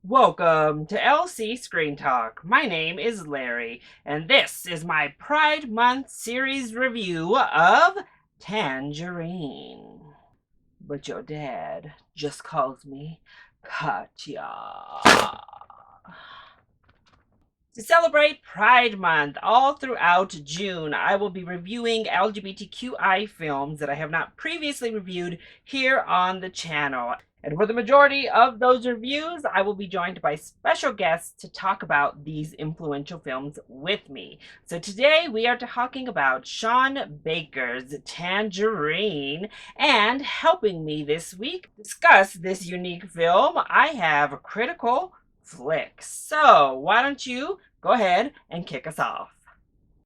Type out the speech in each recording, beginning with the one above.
Welcome to LC Screen Talk. My name is Larry, and this is my Pride Month series review of Tangerine. But your dad just calls me Katya. To celebrate Pride Month all throughout June, I will be reviewing LGBTQI films that I have not previously reviewed here on the channel. And for the majority of those reviews, I will be joined by special guests to talk about these influential films with me. So today we are talking about Sean Baker's Tangerine, and helping me this week discuss this unique film, I have Critical Flick. So why don't you go ahead and kick us off?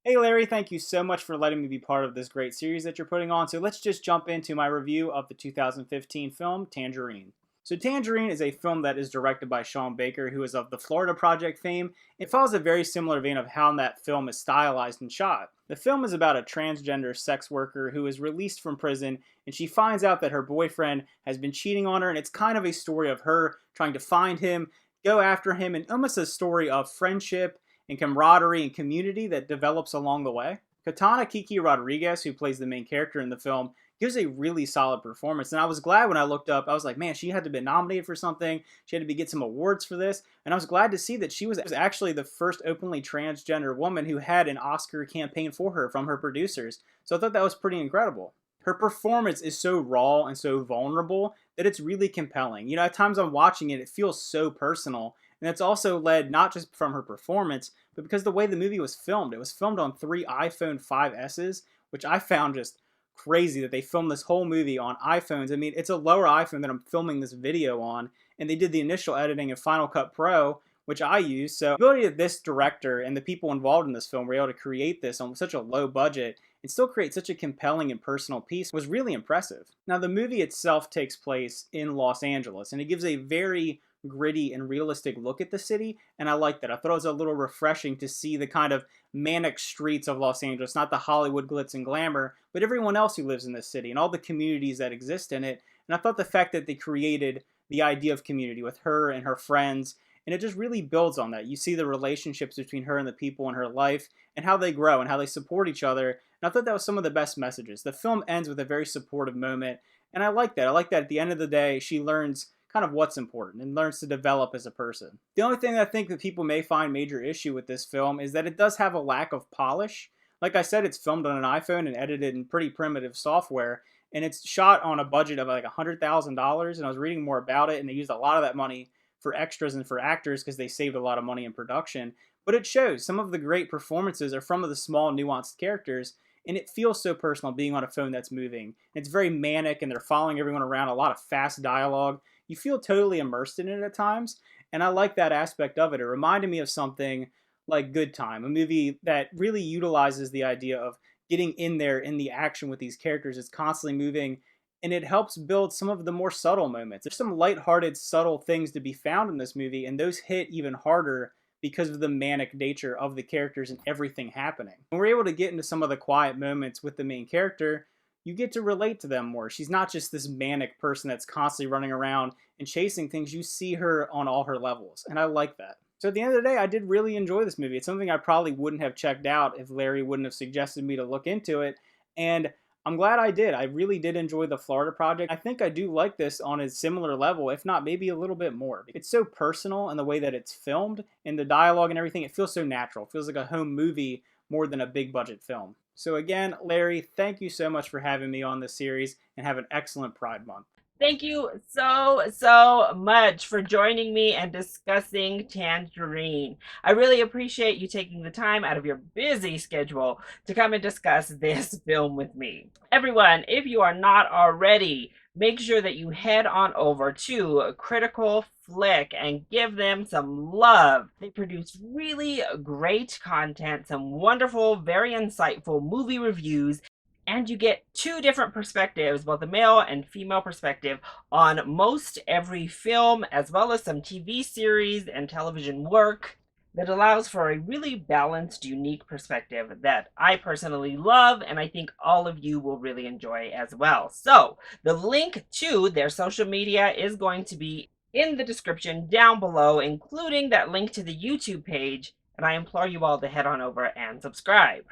Hey Larry, thank you so much for letting me be part of this great series that you're putting on. So let's just jump into my review of the 2015 film Tangerine. So Tangerine is a film that is directed by Sean Baker, who is of the Florida Project fame. It follows a very similar vein of how that film is stylized and shot. The film is about a transgender sex worker who is released from prison, and she finds out that her boyfriend has been cheating on her, and it's kind of a story of her trying to find him, go after him, and almost a story of friendship and camaraderie and community that develops along the way. Katana Kiki Rodriguez, who plays the main character in the film, gives a really solid performance. And I was glad when I looked up, I was like, man, she had to be nominated for something. She had to get some awards for this. And I was glad to see that she was actually the first openly transgender woman who had an Oscar campaign for her from her producers. So I thought that was pretty incredible. Her performance is so raw and so vulnerable that it's really compelling. At times I'm watching it, it feels so personal. And it's also led not just from her performance, but because the way the movie was filmed. It was filmed on 3 iPhone 5Ss, which I found just crazy that they filmed this whole movie on iPhones. I mean, it's a lower iPhone that I'm filming this video on, and they did the initial editing in Final Cut Pro, which I use. So the ability of this director and the people involved in this film were able to create this on such a low budget and still create such a compelling and personal piece was really impressive. Now, the movie itself takes place in Los Angeles, and it gives a very gritty and realistic look at the city, and I like that. I thought it was a little refreshing to see the kind of manic streets of Los Angeles, not the Hollywood glitz and glamour, but everyone else who lives in this city and all the communities that exist in it. And I thought the fact that they created the idea of community with her and her friends, and it just really builds on that. You see the relationships between her and the people in her life and how they grow and how they support each other. And I thought that was some of the best messages. The film ends with a very supportive moment, and I like that. I like that at the end of the day, she learns kind of what's important and learns to develop as a person. The only thing I think that people may find major issue with this film is that it does have a lack of polish. Like I said, it's filmed on an iPhone and edited in pretty primitive software, and it's shot on a budget of like $100,000. And I was reading more about it, and they used a lot of that money for extras and for actors because they saved a lot of money in production. But it shows some of the great performances are from the small, nuanced characters, and it feels so personal being on a phone that's moving. It's very manic, and they're following everyone around, a lot of fast dialogue. You feel totally immersed in it at times, and I like that aspect of it. It reminded me of something like Good Time, a movie that really utilizes the idea of getting in there in the action with these characters. It's constantly moving, and it helps build some of the more subtle moments. There's some lighthearted, subtle things to be found in this movie, and those hit even harder because of the manic nature of the characters and everything happening. When we're able to get into some of the quiet moments with the main character, you get to relate to them more. She's not just this manic person that's constantly running around and chasing things. You see her on all her levels, and I like that. So at the end of the day, I did really enjoy this movie. It's something I probably wouldn't have checked out if Larry wouldn't have suggested me to look into it, and I'm glad I did. I really did enjoy the Florida Project. I think I do like this on a similar level, if not maybe a little bit more. It's so personal in the way that it's filmed, and the dialogue and everything, it feels so natural. It feels like a home movie more than a big budget film. So again, Larry, thank you so much for having me on this series, and have an excellent Pride Month. Thank you so much for joining me and discussing Tangerine. I really appreciate you taking the time out of your busy schedule to come and discuss this film with me. Everyone, if you are not already, make sure that you head on over to Critical Flick and give them some love. They produce really great content, some wonderful, very insightful movie reviews, and you get two different perspectives, both the male and female perspective, on most every film, as well as some TV series and television work that allows for a really balanced, unique perspective that I personally love, and I think all of you will really enjoy as well. So the link to their social media is going to be in the description down below, including that link to the YouTube page, and I implore you all to head on over and subscribe.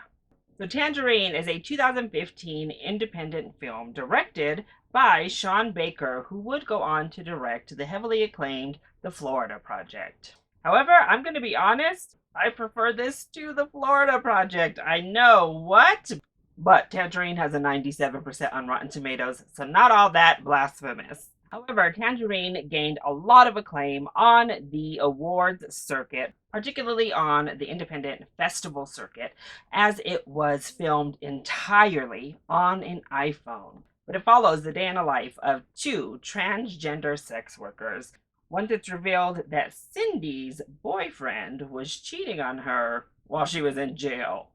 So Tangerine is a 2015 independent film directed by Sean Baker, who would go on to direct the heavily acclaimed The Florida Project. However, I'm going to be honest, I prefer this to The Florida Project. I know, what? But Tangerine has a 97% on Rotten Tomatoes, so not all that blasphemous. However, Tangerine gained a lot of acclaim on the awards circuit, particularly on the independent festival circuit, as it was filmed entirely on an iPhone. But it follows the day in the life of two transgender sex workers. Once it's revealed that Cindy's boyfriend was cheating on her while she was in jail.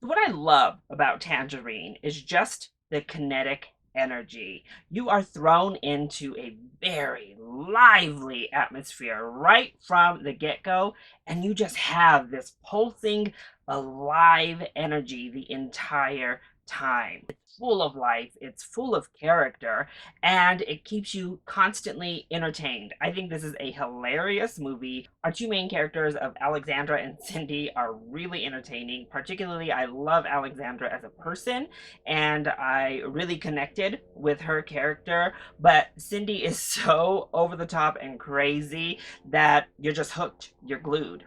What I love about Tangerine is just the kinetic energy. You are thrown into a very lively atmosphere right from the get-go, and you just have this pulsing, alive energy the entire time. It's full of life, it's full of character, and it keeps you constantly entertained. I think this is a hilarious movie. Our two main characters of Alexandra and Cindy are really entertaining. Particularly, I love Alexandra as a person, and I really connected with her character, but Cindy is so over the top and crazy that you're just hooked, you're glued.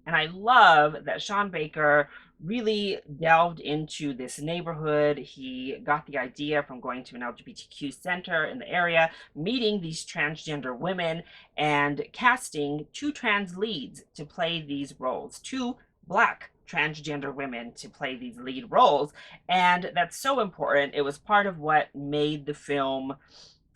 And I love that Sean Baker really delved into this neighborhood. He got the idea from going to an LGBTQ center in the area, meeting these transgender women, and casting two trans leads to play these roles, two Black transgender women to play these lead roles. And that's so important. It was part of what made the film,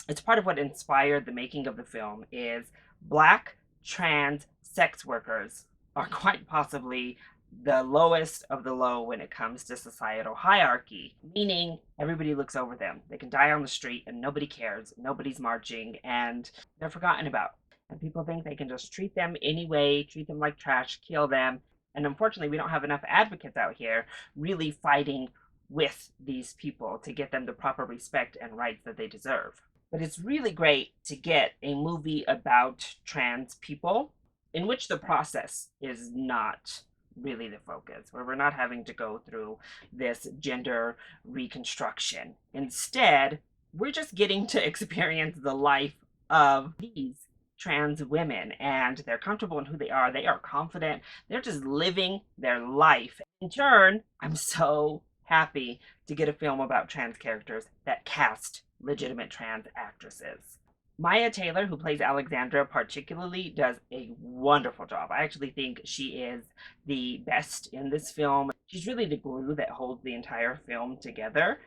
it's part of what inspired the making of the film, is Black trans sex workers are quite possibly the lowest of the low when it comes to societal hierarchy, meaning everybody looks over them. They can die on the street and nobody cares, nobody's marching, and they're forgotten about. And people think they can just treat them anyway, treat them like trash, kill them. And unfortunately, we don't have enough advocates out here really fighting with these people to get them the proper respect and rights that they deserve. But it's really great to get a movie about trans people in which the process is not really the focus, where we're not having to go through this gender reconstruction. Instead, we're just getting to experience the life of these trans women, and they're comfortable in who they are. They are confident. They're just living their life. In turn, I'm so happy to get a film about trans characters that cast legitimate trans actresses. Maya Taylor, who plays Alexandra, particularly does a wonderful job. I actually think she is the best in this film. She's really the glue that holds the entire film together.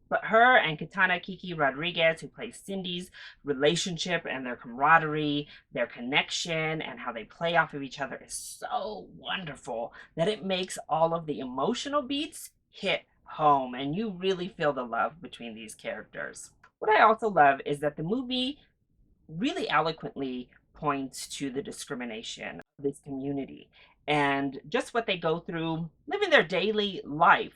But her and Katana Kiki Rodriguez, who plays Cindy's relationship and their camaraderie, their connection, and how they play off of each other is so wonderful that it makes all of the emotional beats hit home, and you really feel the love between these characters. What I also love is that the movie really eloquently points to the discrimination of this community and just what they go through living their daily life.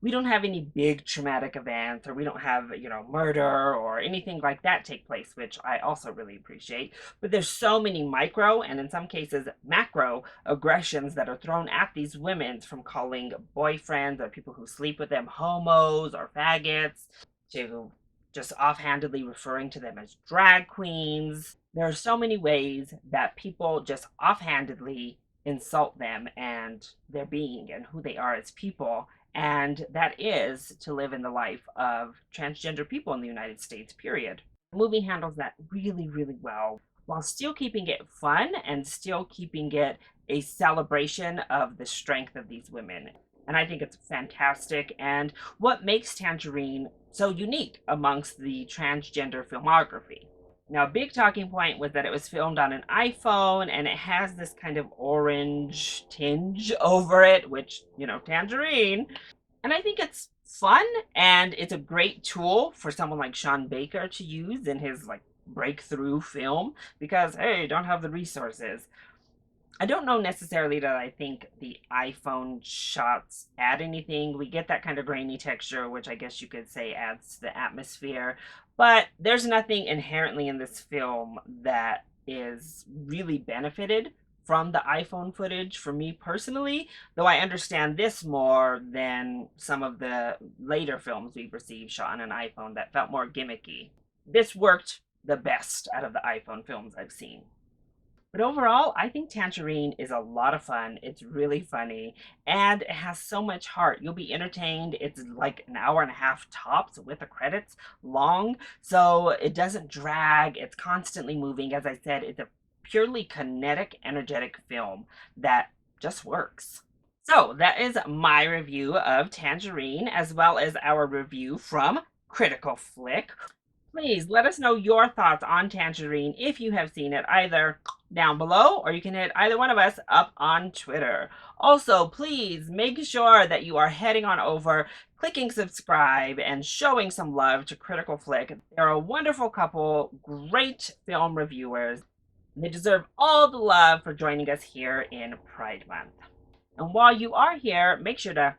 We don't have any big traumatic events, or we don't have, murder or anything like that take place, which I also really appreciate. But there's so many micro and in some cases macro aggressions that are thrown at these women, from calling boyfriends or people who sleep with them homos or faggots, to just offhandedly referring to them as drag queens. There are so many ways that people just offhandedly insult them and their being and who they are as people. And that is to live in the life of transgender people in the United States, period. The movie handles that really, really well, while still keeping it fun and still keeping it a celebration of the strength of these women. And I think it's fantastic, and what makes Tangerine so unique amongst the transgender filmography. Now, a big talking point was that it was filmed on an iPhone, and it has this kind of orange tinge over it, which, Tangerine. And I think it's fun, and it's a great tool for someone like Sean Baker to use in his, breakthrough film, because, hey, don't have the resources. I don't know necessarily that I think the iPhone shots add anything. We get that kind of grainy texture, which I guess you could say adds to the atmosphere. But there's nothing inherently in this film that is really benefited from the iPhone footage for me personally, though I understand this more than some of the later films we've received shot on an iPhone that felt more gimmicky. This worked the best out of the iPhone films I've seen. But overall, I think Tangerine is a lot of fun. It's really funny and it has so much heart. You'll be entertained. It's like an hour and a half tops with the credits long, so it doesn't drag. It's constantly moving. As I said, it's a purely kinetic, energetic film that just works. So that is my review of Tangerine, as well as our review from Critical Flick. Please let us know your thoughts on Tangerine if you have seen it, either down below or you can hit either one of us up on Twitter. Also, please make sure that you are heading on over, clicking subscribe, and showing some love to Critical Flick. They're a wonderful couple, great film reviewers. They deserve all the love for joining us here in Pride Month. And while you are here, make sure to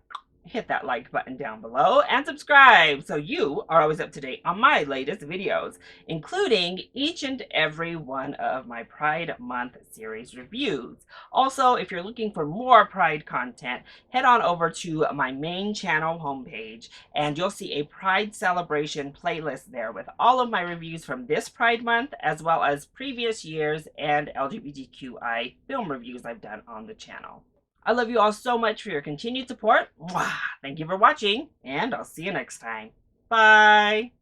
hit that like button down below and subscribe so you are always up to date on my latest videos, including each and every one of my Pride Month series reviews. Also, if you're looking for more Pride content, head on over to my main channel homepage and you'll see a Pride celebration playlist there with all of my reviews from this Pride Month, as well as previous years and LGBTQI film reviews I've done on the channel. I love you all so much for your continued support. Mwah! Thank you for watching, and I'll see you next time. Bye!